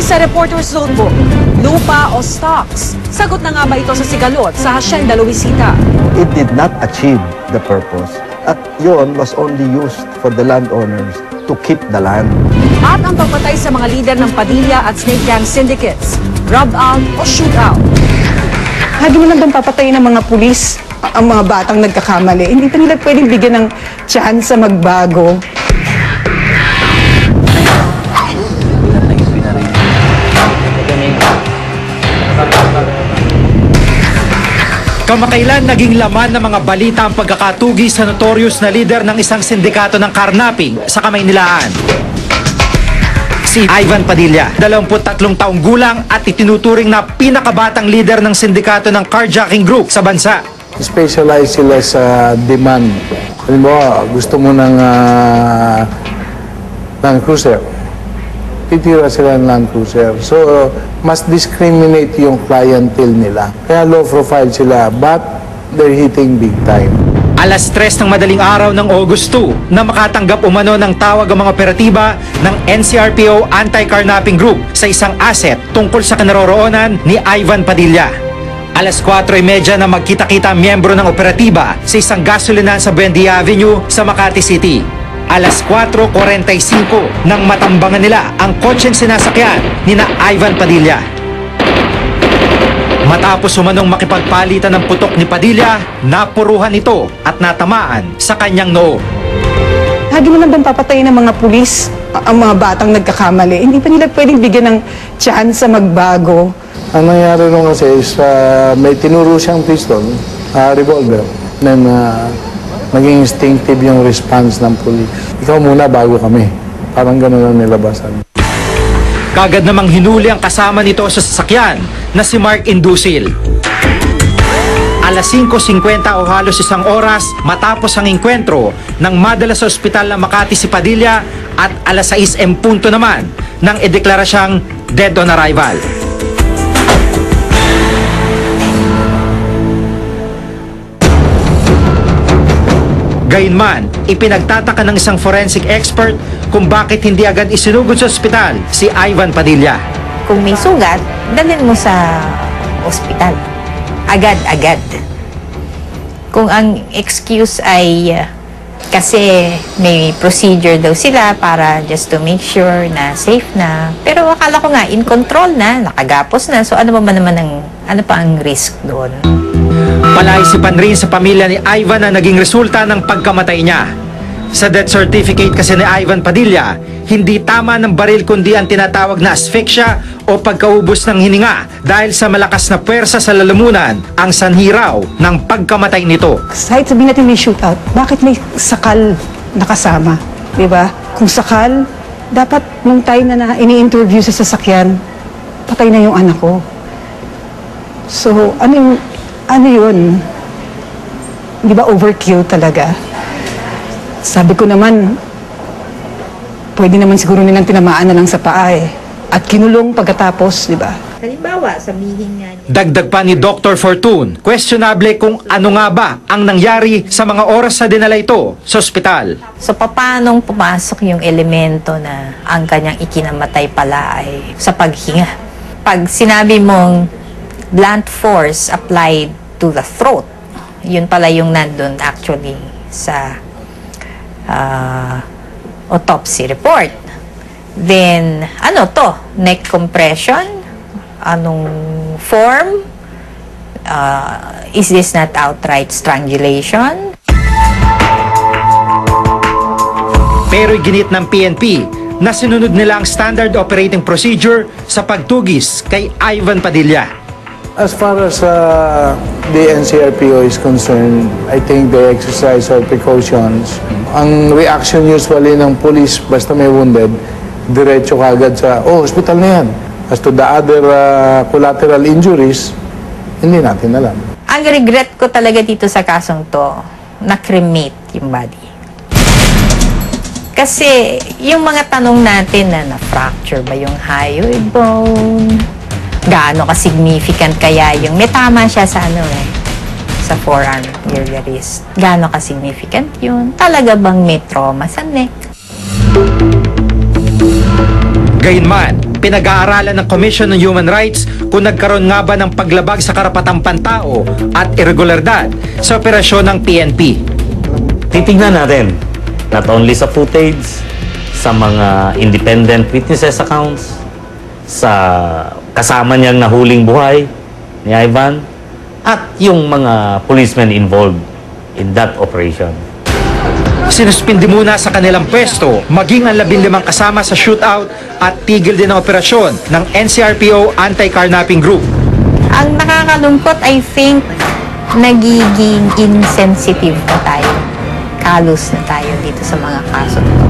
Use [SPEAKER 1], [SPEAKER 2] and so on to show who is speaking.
[SPEAKER 1] sa Reporter's Notebook, lupa o stocks? Sagot na nga ba ito sa sigalot sa Hacienda Luisita?
[SPEAKER 2] It did not achieve the purpose. At yun was only used for the landowners to keep the land.
[SPEAKER 1] At ang pagpatay sa mga lider ng Padilla at Snake Gang syndicates, rub out o shoot out?
[SPEAKER 3] Lagi mo lang bang papatayin ng mga pulis ang mga batang nagkakamali? Hindi pa nila pwedeng bigyan ng chance sa magbago.
[SPEAKER 4] Kamakailan naging laman ng mga balita ang pagkakatugi sa notorious na leader ng isang sindikato ng carnapping sa Kamaynilaan. Si Ivan Padilla, 23 taong gulang at itinuturing na pinakabatang leader ng sindikato ng carjacking group sa bansa.
[SPEAKER 5] Specialize sila sa demand. Halimbawa, gusto mo ng cruiser. Titira sila ng Land Cruiser. So, mas discriminate yung clientele nila. Kaya low profile sila, but they're hitting big time.
[SPEAKER 4] Alas 3 ng madaling araw ng August 2 na makatanggap umano ng tawag ang mga operatiba ng NCRPO Anti-Carnapping Group sa isang asset tungkol sa kinaroroonan ni Ivan Padilla. Alas 4:30 na magkita-kita ang miyembro ng operatiba sa isang gasolinahan sa Buendia Avenue sa Makati City. Alas 4:45 nang matambangan nila ang kotseng sinasakyan ni na Ivan Padilla. Matapos umanong makipagpalitan ng putok ni Padilla, napuruhan ito at natamaan sa kanyang noo.
[SPEAKER 3] Lagi mo lang bang papatayin ng mga pulis ang mga batang nagkakamali? Hindi pa nila pwedeng bigyan ng chance sa magbago.
[SPEAKER 5] Ang nangyari nung kasi is may tinuro siyang pistol, revolver, then naging instinctive yung response ng police. Ikaw muna bago kami. Parang gano'n ang nilabasan.
[SPEAKER 4] Kagad namang hinuli ang kasama nito sa sasakyan na si Mark Indusil. Alas 5:50 o halos isang oras matapos ang engkwentro nang madala sa ospital ng Makati si Padilla at alas 6:00 naman nang ideklara siyang dead on arrival. Gayunman, ipinagtataka ng isang forensic expert kung bakit hindi agad isinugod sa ospital si Ivan Padilla.
[SPEAKER 6] Kung may sugat, dalhin mo sa ospital. Agad-agad. Kung ang excuse ay kasi may procedure daw sila para just to make sure na safe na. Pero akala ko nga, in control na, nakagapos na. So ano pa ang risk doon?
[SPEAKER 4] Palaisipan rin sa pamilya ni Ivan na naging resulta ng pagkamatay niya. Sa death certificate kasi ni Ivan Padilla, hindi tama ng baril kundi ang tinatawag na asphyxia o pagkaubos ng hininga dahil sa malakas na puwersa sa lalamunan ang sanhiraw ng pagkamatay nito.
[SPEAKER 3] Kahit sabihin natin may shootout, bakit may sakal nakasama? Diba? Kung sakal, dapat nung time na ini-interview sa sasakyan, patay na yung anak ko. So, ano yun? Di ba overkill talaga? Sabi ko naman, pwede naman siguro nilang tinamaan na lang sa paa eh. At kinulong pagkatapos, di ba?
[SPEAKER 6] Halimbawa, sabihin nga niya.
[SPEAKER 4] Dagdag pa ni Dr. Fortune, questionable kung ano nga ba ang nangyari sa mga oras na dinala ito sa ospital.
[SPEAKER 6] So, paanong pumasok yung elemento na ang kanyang ikinamatay pala ay sa paghinga? Pag sinabi mong blunt force applied to the throat, yun pala yung nandun actually sa autopsy report. Then, ano to? Neck compression? Anong form? Is this not outright strangulation?
[SPEAKER 4] Pero ginit ng PNP na sinunod nila ang standard operating procedure sa pagtugis kay Ivan Padilla.
[SPEAKER 5] As far as the NCRPO is concerned, I think they exercise all precautions. Ang reaction usually ng police, basta may wounded, diretso kagad sa, hospital na yan. As to the other collateral injuries, hindi natin alam.
[SPEAKER 6] Ang regret ko talaga dito sa kasong to, na-cremate yung body. Kasi yung mga tanong natin na-fracture ba yung hyoid bone? Gaano ka-significant kaya yung, may tama siya sa sa forearm near the wrist. Gaano ka-significant yun? Talaga bang may trauma sa neck?
[SPEAKER 4] Gayunman, pinag-aaralan ng Commission on Human Rights kung nagkaroon nga ba ng paglabag sa karapatang pantao at irregularidad sa operasyon ng PNP.
[SPEAKER 7] Titignan natin, not only sa footage, sa mga independent witnesses accounts, sa kasama niyang nahuling buhay ni Ivan, at yung mga policemen involved in that operation.
[SPEAKER 4] Sinuspindi muna sa kanilang pwesto, maging ang 15 kasama sa shootout at tigil din ang operasyon ng NCRPO Anti-Carnapping Group.
[SPEAKER 6] Ang nakakalungkot, I think, nagiging insensitive na tayo. Kalos na tayo dito sa mga kaso na to.